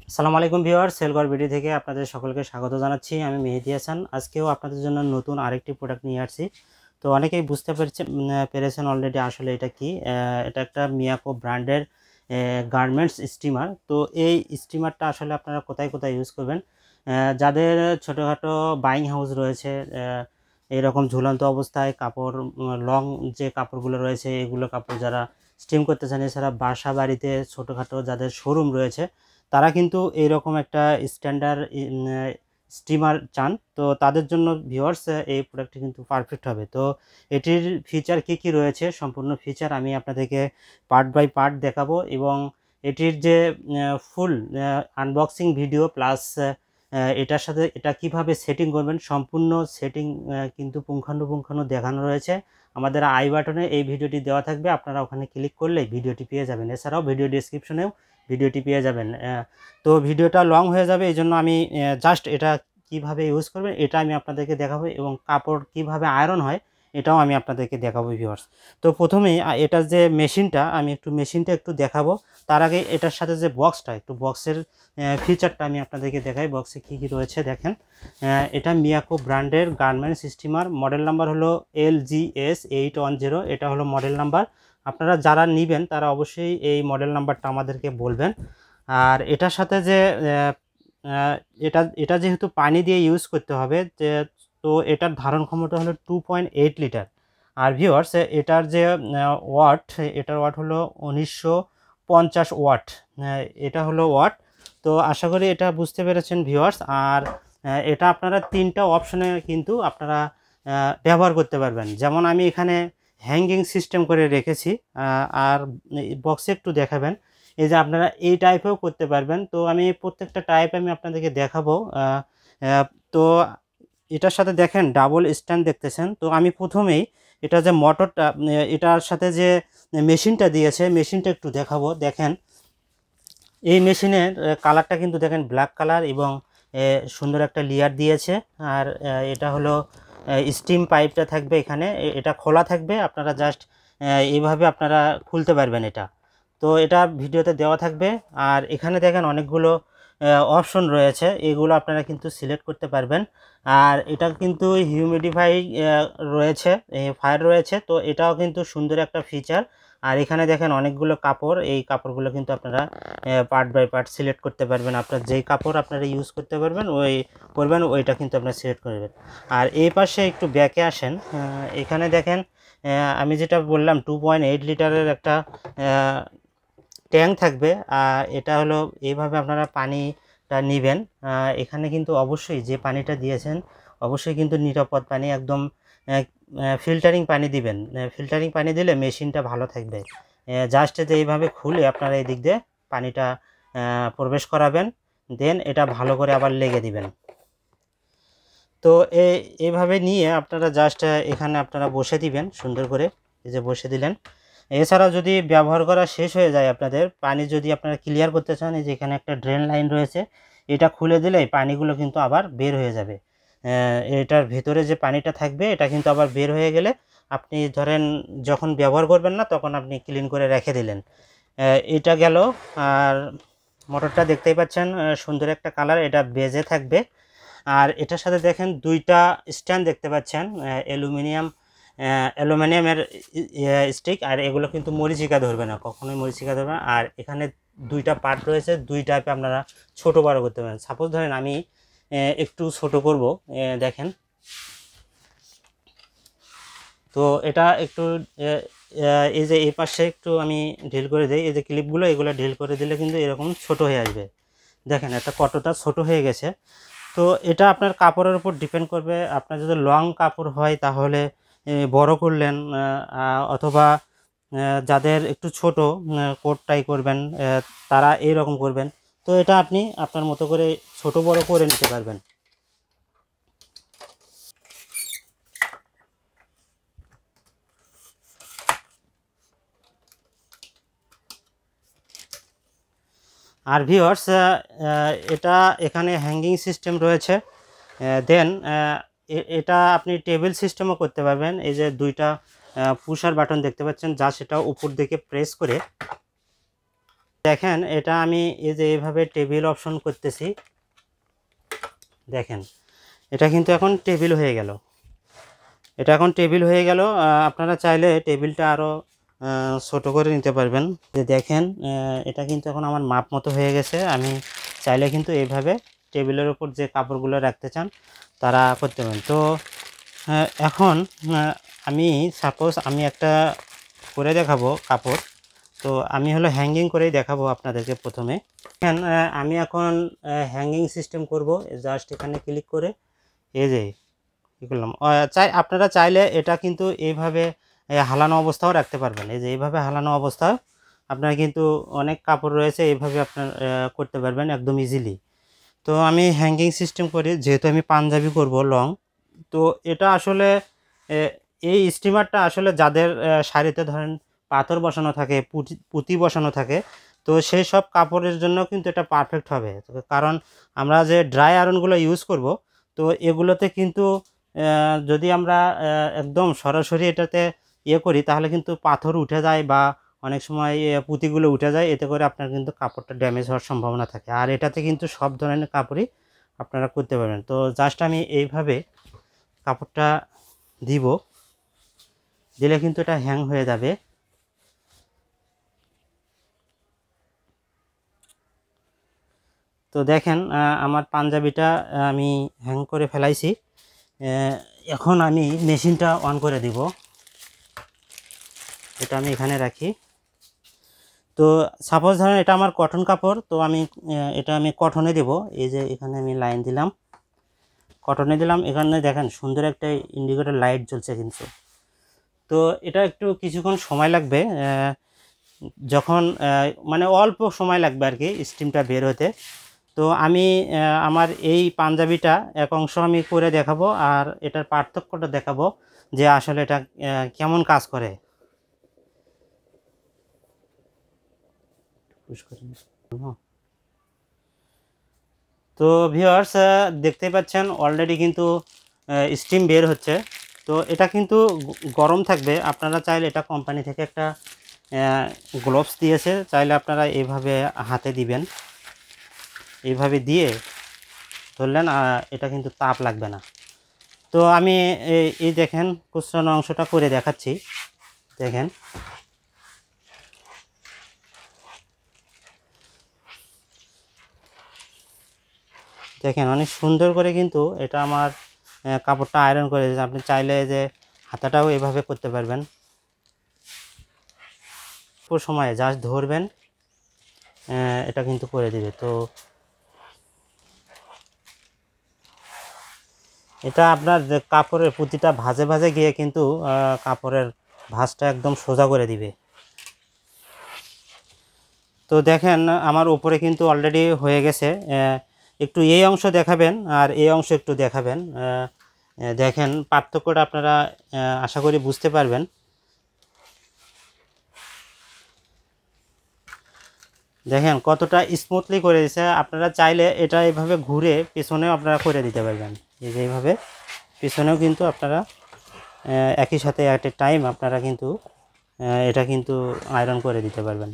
আসসালামু আলাইকুম viewers, সেলগর video থেকে আপনাদের সকলকে স্বাগত জানাচ্ছি। আমি মেহেদি হাসান। আজকেও আপনাদের জন্য নতুন আরেকটি প্রোডাক্ট নিয়ে আসছি। তো অনেকেই বুঝতে পেরেছেন অলরেডি আসলে এটা কি। এটা একটা মিয়াকো ব্র্যান্ডের গার্মেন্টস স্টিমার। তো এই স্টিমারটা আসলে আপনারা কোথায় কোথায় ইউজ করবেন, যাদের ছোটোখাটো বাইং হাউস রয়েছে, এরকম ঝুলন্ত অবস্থায় কাপড়, লং যে কাপড়গুলো রয়েছে এগুলো কাপড় যারা স্টিম করতে চান, এছাড়া বাসা বাড়িতে ছোটোখাটো যাদের শোরুম রয়েছে তারা কিন্তু এইরকম একটা স্ট্যান্ডার্ড স্টিমার চান। তো তাদের জন্য ভিউয়ার্স এই প্রোডাক্টটি কিন্তু পারফেক্ট হবে। তো এটির ফিচার কি কি রয়েছে, সম্পূর্ণ ফিচার আমি আপনাদেরকে পার্ট বাই পার্ট দেখাবো, এবং এটির যে ফুল আনবক্সিং ভিডিও প্লাস এটার সাথে এটা কিভাবে সেটিং করবেন সম্পূর্ণ সেটিং কিন্তু পুঙ্খানুপুঙ্খানু দেখানো রয়েছে। আমাদের আই বাটনে এই ভিডিওটি দেওয়া থাকবে, আপনারা ওখানে ক্লিক করলেই ভিডিওটি পেয়ে যাবেন। এছাড়াও ভিডিও ডেসক্রিপশনেও ভিডিওটি পেয়ে যাবেন। তো ভিডিওটা লং হয়ে যাবে, এই জন্য আমি জাস্ট এটা কিভাবে ইউজ করবেন এটা আমি আপনাদেরকে দেখাবো, এবং কাপড় কিভাবে আয়রন হয় এটাও আমি আপনাদেরকে দেখাবো ভিউয়ার্স। তো প্রথমেই এটার যে মেশিনটা আমি মেশিনটা একটু দেখাবো। তার আগে এটার সাথে যে বক্সটা, একটু বক্সের ফিচারটা আমি আপনাদেরকে দেখাই। বক্সে কী কী রয়েছে দেখেন। এটা মিয়াকো ব্র্যান্ডের গার্মেন্টস স্টিমার, মডেল নাম্বার হলো LGS810। এটা হলো মডেল নাম্বার। আপনারা যারা নেবেন তারা অবশ্যই এই মডেল নাম্বারটা আমাদেরকে বলবেন। আর এটার সাথে যে এটা এটা যেহেতু পানি দিয়ে ইউজ করতে হবে, তো এটার ধারণ ক্ষমতা হলো 2.8 লিটার। আর ভিউয়ার্স এটার যে ওয়াট, এটার ওয়াট হলো 1950 ওয়াট। এটা হলো ওয়াট। তো আশা করি এটা বুঝতে পেরেছেন ভিউয়ার্স। আর এটা আপনারা তিনটা অপশনে কিন্তু আপনারা ব্যবহার করতে পারবেন। যেমন আমি এখানে হ্যাঙ্গিং সিস্টেম করে রেখেছি, আর বক্সে একটু দেখাবেন। এই যে আপনারা এই টাইপেও করতে পারবেন। তো আমি প্রত্যেকটা টাইপ আমি আপনাদেরকে দেখাবো। তো এটার সাথে দেখেন ডাবল স্ট্যান্ড দেখতেছেন। তো আমি প্রথমেই এটা যে মোটরটা, এটার সাথে যে মেশিনটা দিয়েছে মেশিনটা একটু দেখাবো। দেখেন এই মেশিনের কালারটা কিন্তু দেখেন ব্ল্যাক কালার, এবং সুন্দর একটা লেয়ার দিয়েছে। আর এটা হলো স্টিম পাইপটা থাকবে এখানে, এটা খোলা থাকবে, আপনারা জাস্ট এইভাবে আপনারা খুলতে পারবেন এটা। তো এটা ভিডিওতে দেওয়া থাকবে। আর এখানে দেখেন অনেকগুলো অপশন রয়েছে, এগুলো আপনারা কিন্তু সিলেক্ট করতে পারবেন। আর এটা কিন্তু হিউমিডিফাই রয়েছে, ফায়ার রয়েছে, তো এটাও কিন্তু সুন্দর একটা ফিচার। আর এখানে দেখেন অনেকগুলো কাপড়, এই কাপড়গুলো কিন্তু আপনারা পার্ট বাই পার্ট সিলেক্ট করতে পারবেন। আপনার যেই কাপড় আপনারা ইউজ করতে পারবেন ওইটা কিন্তু আপনারা সিলেক্ট করবেন। আর এই পাশে একটু ব্যাকে আসেন, এখানে দেখেন আমি যেটা বললাম 2.8 লিটারের একটা ট্যাঙ্ক থাকবে। আর এটা হলো এইভাবে আপনারা পানিটা নেবেন। এখানে কিন্তু অবশ্যই যে পানিটা দিয়েছেন অবশ্যই কিন্তু নিরাপদ পানি, একদম ফিল্টারিং পানি দিবেন। ফিল্টারিং পানি দিলে মেশিনটা ভালো থাকবে। জাস্ট যে এইভাবে খুলে আপনারা এই দিক দিয়ে পানিটা প্রবেশ করাবেন, দেন এটা ভালো করে আবার লেগে দিবেন। তো এইভাবে নিয়ে আপনারা জাস্ট এখানে আপনারা বসে দিবেন সুন্দর করে, এই যে বসে দিলেন। এছাড়াও যদি ব্যবহার করা শেষ হয়ে যায় আপনাদের, পানি যদি আপনারা ক্লিয়ার করতে চান, এই যে এখানে একটা ড্রেন লাইন রয়েছে, এটা খুলে দিলেই পানিগুলো কিন্তু আবার বের হয়ে যাবে। এটার ভেতরে যে পানিটা থাকবে এটা কিন্তু আবার বের হয়ে গেলে আপনি ধরেন যখন ব্যবহার করবেন না তখন আপনি ক্লিন করে রেখে দিলেন। এটা গেল। আর মোটরটা দেখতেই পাচ্ছেন সুন্দর একটা কালার, এটা বেজে থাকবে। আর এটার সাথে দেখেন দুইটা স্ট্যান্ড দেখতে পাচ্ছেন, অ্যালুমিনিয়ামের স্টিক। আর এগুলো কিন্তু মরিচিকা ধরবে না, কখনোই মরিচিকা ধরবে না। আর এখানে দুইটা পার্ট রয়েছে, দুই টাইপে আপনারা ছোট বড় করতে পারেন। সাপোজ ধরেন আমি একটু ছোট করব, দেখেন। তো এটা একটু এই যে এই পাশে একটু আমি ঢিল করে দিই, এই যে ক্লিপগুলো এগুলো ঢিল করে দিলে কিন্তু এরকম ছোট হয়ে আসবে। দেখেন এটা কতটা ছোট হয়ে গেছে। তো এটা আপনার কাপড়ের উপর ডিপেন্ড করবে। আপনার যদি লং কাপড় হয় তাহলে বড় করলেন, অথবা যাদের একটু ছোট কোটটাই করবেন তারা এইরকম করবেন। তো এটা আপনি আপনার মতো করে ছোট বড় করে নিতে পারবেন। আর ভিউয়ার্স এটা এখানে হ্যাঙ্গিং সিস্টেম রয়েছে। দেন এটা আপনি টেবিল সিস্টেমও করতে পারবেন। এই যে দুইটা পুশার বাটন দেখতে পাচ্ছেন, যা সেটা উপর দিকে প্রেস করে দেখেন এটা আমি এই যে এইভাবে টেবিল অপশন করতেছি, দেখেন এটা কিন্তু এখন টেবিল হয়ে গেল, এটা এখন টেবিল হয়ে গেল। আপনারা চাইলে টেবিলটা আরও ছোট করে নিতে পারবেন। যে দেখেন এটা কিন্তু এখন আমার মাপ মতো হয়ে গেছে। আমি চাইলে কিন্তু এইভাবে টেবিলের উপর যে কাপড়গুলো রাখতে চান তারা করতে পারেন। তো এখন আমি সাপোজ আমি একটা করে দেখাবো কাপড়, তো আমি হলো হ্যাঙ্গিং করেই দেখাবো আপনাদেরকে। প্রথমে আমি এখন হ্যাঙ্গিং সিস্টেম করব। জাস্ট এখানে ক্লিক করে এই যে কী করলাম, আপনারা চাইলে এটা কিন্তু এইভাবে হালানো অবস্থাও রাখতে পারবেন। এই যে এইভাবে হালানো অবস্থায় আপনারা কিন্তু অনেক কাপড় রয়েছে, এইভাবে আপনার করতে পারবেন একদম ইজিলি। তো আমি হ্যাঙ্গিং সিস্টেম করি, যেহেতু আমি পাঞ্জাবি করব লং। তো এটা আসলে এই স্টিমারটা আসলে যাদের শাড়িতে ধরেন পাথর বসানো থাকে, পুঁতি বসানো থাকে, তো সেই সব কাপড়ের জন্য কিন্তু এটা পারফেক্ট হবে। কারণ আমরা যে ড্রাই আয়রনগুলো ইউজ করব, তো এগুলোতে কিন্তু যদি আমরা একদম সরাসরি এটাতে করি তাহলে কিন্তু পাথর উঠে যায় বা অনেক সময় পুঁতিগুলো উঠে যায়, এতে করে আপনার কিন্তু কাপড়টা ড্যামেজ হওয়ার সম্ভাবনা থাকে। আর এটাতে কিন্তু সব ধরনের কাপড়ই আপনারা করতে পারবেন। তো জাস্ট আমি এইভাবে কাপড়টা দিব, দিলে কিন্তু এটা হ্যাং হয়ে যাবে। তো দেখেন আমার পাঞ্জাবিটা আমি হ্যাং করে ফেলাইছি। এখন আমি মেশিনটা অন করে দিব, এটা আমি এখানে রাখি। তো সাপোজ ধরেন এটা আমার কটন কাপড়, তো আমি এটা আমি কটনে দেব। এই যে এখানে আমি লাইন দিলাম, কটনে দিলাম। এখানে দেখেন সুন্দর একটা ইন্ডিকেটর লাইট জ্বলছে কিন্তু। তো এটা একটু কিছুক্ষণ সময় লাগবে, যখন মানে অল্প সময় লাগবে আর কি স্টিমটা বের হতে। তো আমি আমার এই পাঞ্জাবিটা এক অংশ আমি করে দেখাবো, আর এটার পার্থক্যটা দেখাবো যে আসলে এটা কেমন কাজ করে। তো ভিউয়ার্স দেখতে পাচ্ছেন অলরেডি কিন্তু স্টিম বের হচ্ছে। তো এটা কিন্তু গরম থাকবে। আপনারা চাইলে এটা কোম্পানি থেকে একটা গ্লোভস দিয়েছে, চাইলে আপনারা এইভাবে হাতে দিবেন, এইভাবে দিয়ে ধরলেন, এটা কিন্তু তাপ লাগবে না। তো আমি এই দেখেন কুচরানো অংশটা করে দেখাচ্ছি। দেখেন দেখেন অনেক সুন্দর করে কিন্তু এটা আমার কাপড়টা আয়রন করে দিয়েছে। আপনি চাইলে যে হাতাটাও এভাবে করতে পারবেন। পুরো সময়ে জাস্ট ধরবেন, এটা কিন্তু করে দিবে। তো এটা আপনার যে কাপড়ের পুঁতিটা ভাঁজে ভাঁজে গিয়ে কিন্তু কাপড়ের ভাঁজটা একদম সোজা করে দিবে। তো দেখেন আমার উপরে কিন্তু অলরেডি হয়ে গেছে। একটু এই অংশ দেখাবেন আর এই অংশ একটু দেখাবেন, দেখেন পার্থক্যটা আপনারা আশা করি বুঝতে পারবেন। দেখেন কতটা স্মুথলি করে দিয়েছে। আপনারা চাইলে এটা এইভাবে ঘুরে পিছনেও আপনারা করে দিতে পারবেন। এই যে এইভাবে পিছনেও কিন্তু আপনারা একই সাথে অ্যাট এ টাইম আপনারা কিন্তু এটা কিন্তু আয়রন করে দিতে পারবেন।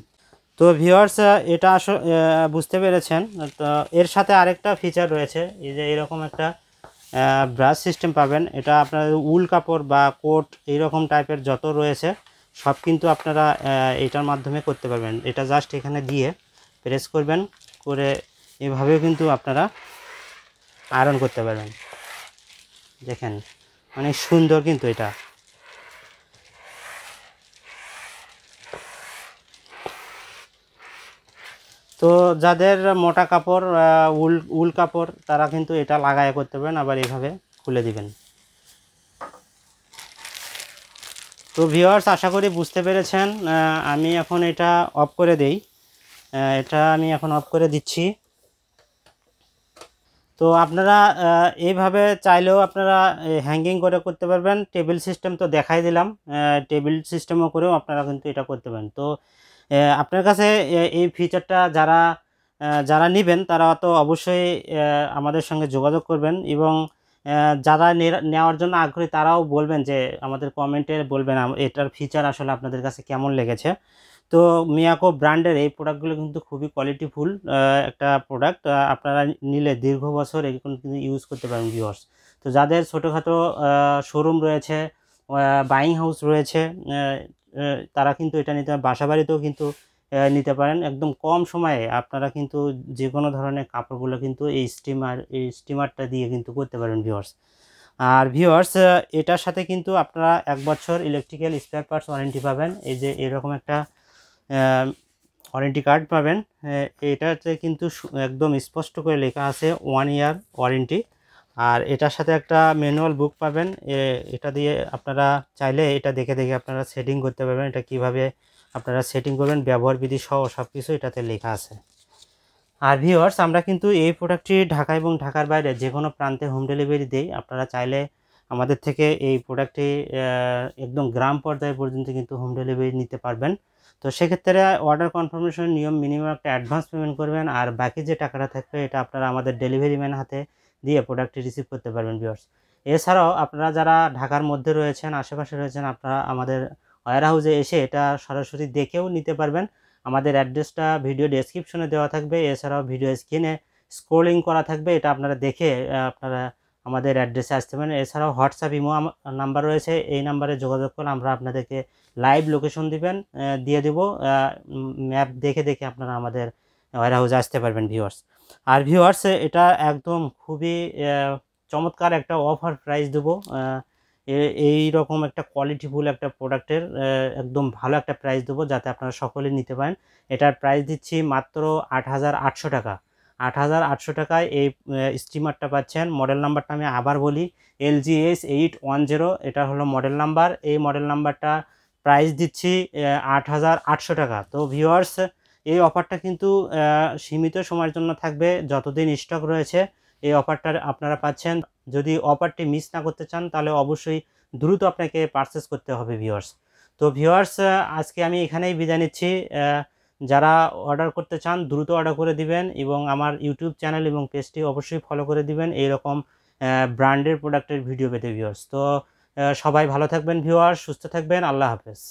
তো ভিউয়ার্স এটা বুঝতে পেরেছেন। তো এর সাথে আরেকটা ফিচার রয়েছে, এই যে এরকম একটা ব্রাশ সিস্টেম পাবেন। এটা আপনার উল কাপড় বা কোট এইরকম টাইপের যত রয়েছে সব কিন্তু আপনারা এটার মাধ্যমে করতে পারবেন। এটা জাস্ট এখানে দিয়ে প্রেস করবেন, করে এভাবেও কিন্তু আপনারা আয়রন করতে পারবেন। দেখেন অনেক সুন্দর কিন্তু এটা। তো যাদের মোটা কাপড় উল কাপড় তারা কিন্তু এটা লাগায় করতে পারেন, আবার এইভাবে খুলে দিবেন। তো ভিউয়ার্স আশা করি বুঝতে পেরেছেন। আমি এখন এটা অফ করে দেই, এটা আমি এখন অফ করে দিচ্ছি। তো আপনারা এইভাবে চাইলেও আপনারা হ্যাঙ্গিং করে করতে পারবেন। টেবিল সিস্টেম তো দেখাই দিলাম, টেবিল সিস্টেমও করেও আপনারা কিন্তু এটা করতে পারেন। তো আপনার কাছে এই ফিচারটা যারা যারা নেবেন তারা তো অবশ্যই আমাদের সঙ্গে যোগাযোগ করবেন, এবং যারা নেওয়ার জন্য আগ্রহী তারাও বলবেন, যে আমাদের কমেন্টে বলবেন এটার ফিচার আসলে আপনাদের কাছে কেমন লেগেছে। তো মিয়াকো ব্র্যান্ডের এই প্রোডাক্টগুলো কিন্তু খুবই কোয়ালিটিফুল একটা প্রোডাক্ট, আপনারা নিলে দীর্ঘ বছর এগুলো কিন্তু ইউজ করতে পারেন ভিউয়ার্স। তো যাদের ছোটোখাটো শোরুম রয়েছে, বাইং হাউস রয়েছে, তারা কিন্তু এটা নিতে বাসা বাড়িতেও কিন্তু নিতে পারেন। একদম কম সময়ে আপনারা কিন্তু যে কোনো ধরনের কাপড়গুলো কিন্তু এই স্টিমারটা দিয়ে কিন্তু করতে পারেন ভিউয়ার্স। আর ভিউয়ার্স, এটার সাথে কিন্তু আপনারা 1 বছর ইলেকট্রিক্যাল স্পেয়ার পার্টস ওয়ারেন্টি পাবেন। এই যে এরকম একটা ওয়ারেন্টি কার্ড পাবেন। এটাতে কিন্তু একদম স্পষ্ট করে লেখা আছে 1 ইয়ার ওয়ারেন্টি। আর এটার সাথে একটা ম্যানুয়াল বুক পাবেন। এটা দিয়ে আপনারা চাইলে এটা দেখে দেখে আপনারা সেটিং করতে পারবেন, এটা কিভাবে আপনারা সেটিং করবেন, ব্যবহার বিধি সহ সব কিছু এটাতে লেখা আছে। আর ভিউয়ার্স, আমরা কিন্তু এই প্রোডাক্টটি ঢাকা এবং ঢাকার বাইরে যে কোনো প্রান্তে হোম ডেলিভারি দেই। আপনারা চাইলে আমাদের থেকে এই প্রোডাক্টটি একদম গ্রাম পর্যায় পর্যন্ত কিন্তু হোম ডেলিভারি নিতে পারবেন। তো সেক্ষেত্রে অর্ডার কনফার্মেশন নিয়ম মিনিমাম একটা অ্যাডভান্স পেমেন্ট করবেন, আর বাকি যে টাকাটা থাকবে এটা আপনারা আমাদের ডেলিভারি ম্যান হাতে দিয়ে প্রোডাক্টটি রিসিভ করতে পারবেন ভিউয়ার্স। এছাড়াও আপনারা যারা ঢাকার মধ্যে রয়েছেন, আশেপাশে রয়েছেন, আপনারা আমাদের ওয়্যার হাউসে এসে এটা সরাসরি দেখেও নিতে পারবেন। আমাদের অ্যাড্রেসটা ভিডিও ডেসক্রিপশনে দেওয়া থাকবে, এছাড়াও ভিডিও স্ক্রিনে স্ক্রোলিং করা থাকবে, এটা আপনারা দেখে আপনারা আমাদের অ্যাড্রেসে আসতে পারেন। এছাড়াও হোয়াটসঅ্যাপ ইমো নাম্বার রয়েছে, এই নাম্বারে যোগাযোগ করলে আমরা আপনাদেরকে লাইভ লোকেশন দিয়ে দেব, ম্যাপ দেখে দেখে আপনারা আমাদের ওয়্যার হাউসে আসতে পারবেন ভিউয়ার্স। আর ভিউয়ার্স, এটা একদম খুবই চমৎকার একটা অফার প্রাইস দেবো। এই রকম একটা কোয়ালিটিফুল একটা প্রোডাক্টের একদম ভালো একটা প্রাইস দেবো যাতে আপনারা সকলে নিতে পারেন। এটার প্রাইস দিচ্ছি মাত্র 8,800 টাকা। 8,800 টাকায় এই স্টিমারটা পাচ্ছেন। মডেল নাম্বারটা আমি আবার বলি, LGS810 এটা হলো মডেল নাম্বার। এই মডেল নাম্বারটা প্রাইস দিচ্ছি 8,800 টাকা। তো ভিউয়ার্স, এই অফারটা কিন্তু সীমিত সময়ের জন্য থাকবে, যতদিন স্টক রয়েছে এই অফারটা আপনারা পাচ্ছেন। যদি অফারটি মিস না করতে চান তাহলে অবশ্যই দ্রুত আপনাকে পারচেস করতে হবে ভিউয়ার্স। তো ভিউয়ার্স, আজকে আমি এখানেই বিদায় নিচ্ছি। যারা অর্ডার করতে চান দ্রুত অর্ডার করে দিবেন, এবং আমার ইউটিউব চ্যানেল এবং পেজটি অবশ্যই ফলো করে দিবেন এইরকম ব্র্যান্ডের প্রোডাক্টের ভিডিও পেতে ভিউয়ার্স। তো সবাই ভালো থাকবেন ভিউয়ার্স, সুস্থ থাকবেন, আল্লাহ হাফেজ।